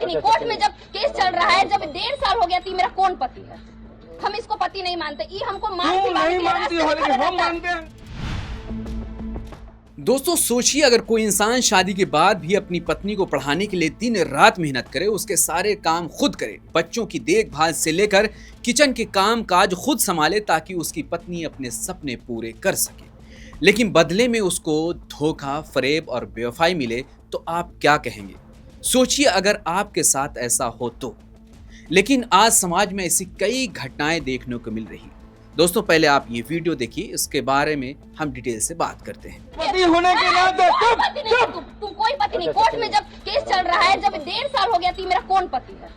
पत्नी। कोर्ट में जब केस चल रहा है, जब 1.5 साल हो गया थी, मेरा कौन पति है? हम इसको पति नहीं मानते। ये हमको नहीं मानती हो, लेकिन हम मानते हैं। दोस्तों सोचिए, अगर कोई इंसान शादी के बाद भी अपनी पत्नी को पढ़ाने के लिए दिन रात मेहनत करे, उसके सारे काम खुद करे, बच्चों की देखभाल से लेकर किचन के काम काज खुद संभाले ताकि उसकी पत्नी अपने सपने पूरे कर सके, लेकिन बदले में उसको धोखा, फरेब और बेवफाई मिले तो आप क्या कहेंगे? सोचिए अगर आपके साथ ऐसा हो तो। लेकिन आज समाज में ऐसी कई घटनाएं देखने को मिल रही। दोस्तों पहले आप ये वीडियो देखिए, इसके बारे में हम डिटेल से बात करते हैं। पति होने के नाते तुम कोई पति नहीं। कोर्ट में जब केस चल रहा है, जब 1.5 साल हो गया थी, मेरा कौन पति है?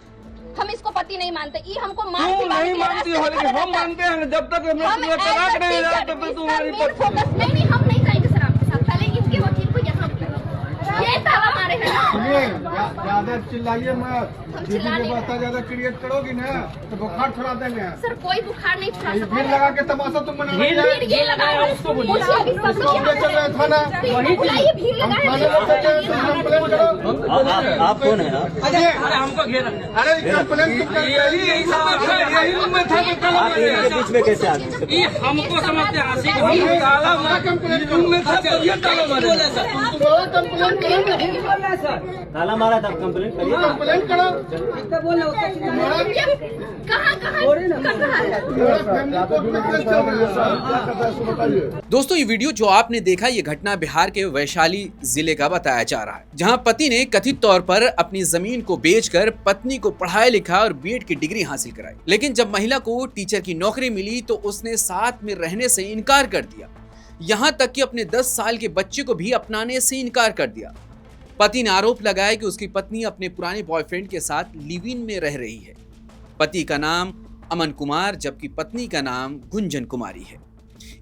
हम इसको पति नहीं मानते। ये हमको नहीं मानती हो, लेकिन हम मानते हैं। जब तक हमें तलाक नहीं मिला तब तक तुम्हारी फोकस नहीं, हम नहीं जाएंगे सर आपके साथ। पहले इनके वकील को यहाँ ये ताला मारे हैं। ज्यादा चिल्लाइए मत। व्यवस्था ज्यादा क्रिएट करोगी ना तो बुखार छुड़ा देंगे। सर कोई बुखार नहीं छुड़ा सकता। भीड़ लगा के तमाशा तुम मना रहे हो। भीड़ लगाया उसको बोलिए। चल रहा है थाना। वही बुलाइए, भीड़ लगाया। आप कौन है? अरे हमको घेर अरे कंप्लेंट तुम यही रूम में था तो आप इनके बीच में कैसे आ गए? ये हमको समझते आशिक हम ताला मारा कंप्लेंट रूम में था, चलिए ताला मारे। कंप्लेंट ताला मारा था, कंप्लेंट करिए। कंप्लेंट करो। दोस्तों ये वीडियो जो आपने देखा, ये घटना बिहार के वैशाली जिले का बताया जा रहा है, जहां पति ने कथित तौर पर अपनी जमीन को बेचकर पत्नी को पढ़ाया लिखा और बीएड की डिग्री हासिल कराई। लेकिन जब महिला को टीचर की नौकरी मिली तो उसने साथ में रहने से इनकार कर दिया, यहाँ तक कि अपने 10 साल के बच्चे को भी अपनाने से इनकार कर दिया। पति ने आरोप लगाया कि उसकी पत्नी अपने पुराने बॉयफ्रेंड के साथ लिव इन में रह रही है। पति का नाम अमन कुमार जबकि पत्नी का नाम गुंजन कुमारी है।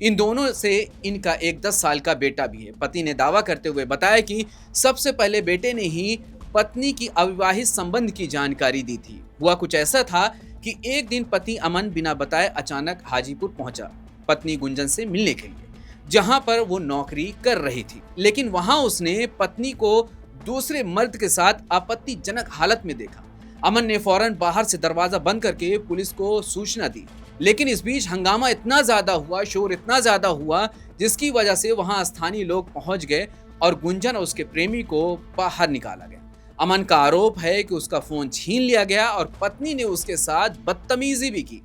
इन दोनों से इनका एक 10 साल का बेटा भी है। पति ने दावा करते हुए बताया कि सबसे पहले बेटे ने ही पत्नी की अविवाहित संबंध की जानकारी दी थी। हुआ कुछ ऐसा था कि एक दिन पति अमन बिना बताए अचानक हाजीपुर पहुंचा पत्नी गुंजन से मिलने के लिए, जहां पर वो नौकरी कर रही थी। लेकिन वहां उसने पत्नी को दूसरे मर्द के साथ आपत्तिजनक हालत में देखा। अमन ने फौरन बाहर से दरवाजा बंद करके पुलिस को सूचना दी, लेकिन इस बीच हंगामा इतना ज्यादा हुआ, शोर इतना ज्यादा हुआ, जिसकी वजह से वहां स्थानीय लोग पहुंच गए और गुंजन और उसके प्रेमी को बाहर निकाला गया। अमन का आरोप है कि उसका फोन छीन लिया गया और पत्नी ने उसके साथ बदतमीजी भी की।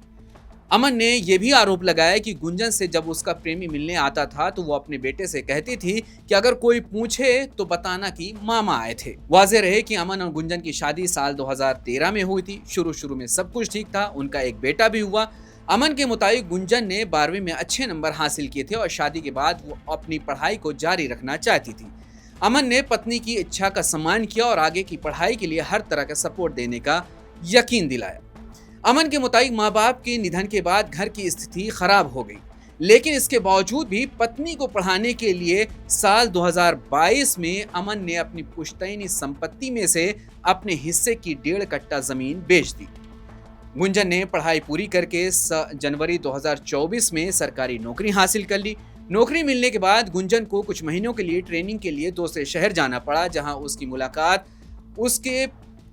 अमन ने यह भी आरोप लगाया कि गुंजन से जब उसका प्रेमी मिलने आता था तो वो अपने बेटे से कहती थी कि अगर कोई पूछे तो बताना कि मामा आए थे। वाज़ेह रहे कि अमन और गुंजन की शादी साल 2013 में हुई थी। शुरू में सब कुछ ठीक था, उनका एक बेटा भी हुआ। अमन के मुताबिक गुंजन ने 12वीं में अच्छे नंबर हासिल किए थे और शादी के बाद वो अपनी पढ़ाई को जारी रखना चाहती थी। अमन ने पत्नी की इच्छा का सम्मान किया और आगे की पढ़ाई के लिए हर तरह का सपोर्ट देने का यकीन दिलाया। अमन के मुताबिक माँ बाप के निधन के बाद घर की स्थिति खराब हो गई, लेकिन इसके बावजूद भी पत्नी को पढ़ाने के लिए साल 2022 में अमन ने अपनी पुश्तैनी संपत्ति में से अपने हिस्से की 1.5 कट्टा जमीन बेच दी। गुंजन ने पढ़ाई पूरी करके जनवरी 2024 में सरकारी नौकरी हासिल कर ली। नौकरी मिलने के बाद गुंजन को कुछ महीनों के लिए ट्रेनिंग के लिए दूसरे शहर जाना पड़ा, जहां उसकी मुलाकात उसके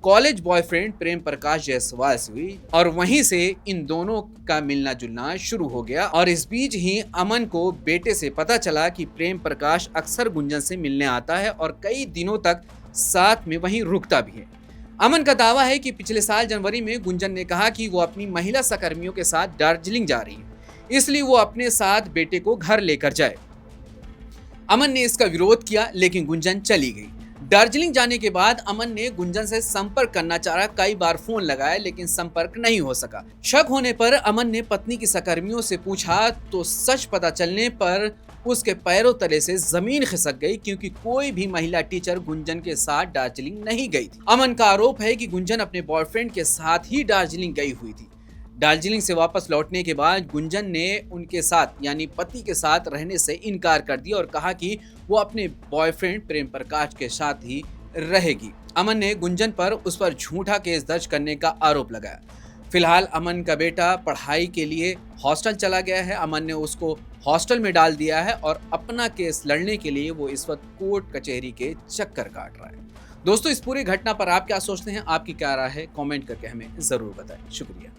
कॉलेज बॉयफ्रेंड प्रेम प्रकाश जायसवाल से हुई और वहीं से इन दोनों का मिलना जुलना शुरू हो गया। और इस बीच ही अमन को बेटे से पता चला कि प्रेम प्रकाश अक्सर गुंजन से मिलने आता है और कई दिनों तक साथ में वहीं रुकता भी है। अमन का दावा है कि पिछले साल जनवरी में गुंजन ने कहा कि वो अपनी महिला सहकर्मियों के साथ दार्जिलिंग जा रही है, इसलिए वो अपने साथ बेटे को घर लेकर जाए। अमन ने इसका विरोध किया, लेकिन गुंजन चली गई। दार्जिलिंग जाने के बाद अमन ने गुंजन से संपर्क करना चाहा, कई बार फोन लगाया, लेकिन संपर्क नहीं हो सका। शक होने पर अमन ने पत्नी की सहकर्मियों से पूछा तो सच पता चलने पर उसके पैरों तले से जमीन खिसक गई, क्योंकि कोई भी महिला टीचर गुंजन के साथ दार्जिलिंग नहीं गई थी। अमन का आरोप है कि गुंजन अपने बॉयफ्रेंड के साथ ही दार्जिलिंग गई हुई थी। दार्जिलिंग से वापस लौटने के बाद गुंजन ने उनके साथ यानी पति के साथ रहने से इनकार कर दिया और कहा कि वो अपने बॉयफ्रेंड प्रेम प्रकाश के साथ ही रहेगी। अमन ने गुंजन पर उस पर झूठा केस दर्ज करने का आरोप लगाया। फिलहाल अमन का बेटा पढ़ाई के लिए हॉस्टल चला गया है। अमन ने उसको हॉस्टल में डाल दिया है और अपना केस लड़ने के लिए वो इस वक्त कोर्ट कचहरी के चक्कर काट रहा है। दोस्तों इस पूरी घटना पर आप क्या सोचते हैं, आपकी क्या राय है, कमेंट करके हमें जरूर बताएं। शुक्रिया।